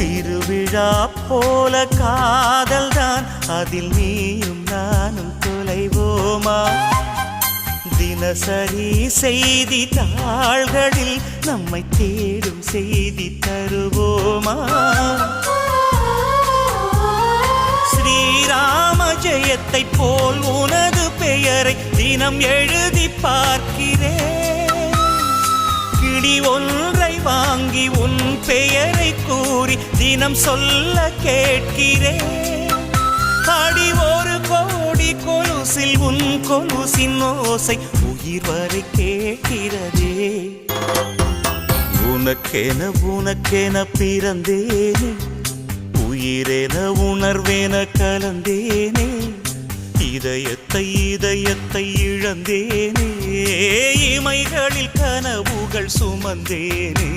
திருவிழா போல காதல்தான், அதில் நீயும் நானும் தொலைவோமா? தினசரி செய்தி தாள்களில் நம்மை தேடும் செய்தி தருவோமா? ஸ்ரீராம ஜெயத்தை போல் உனது பெயரை தினம் எழுதி பார்க்கிறேன். கிளி ஒன்றை வாங்கி உன் பெயரை கூறி தினம் சொல்ல கேட்கிறேன். அடி ஒரு கோடி கொலுசில் உன் கொலுசின் ஓசை உயிர் வரை கேட்கிறதே. உனக்கென உனக்கென பிறந்தேனே, உயிரென உணர்வேன கலந்தேனே. இதயத்தை இதயத்தை இழந்தேனே, இமைகளில் கனவுகள் சுமந்தேனே.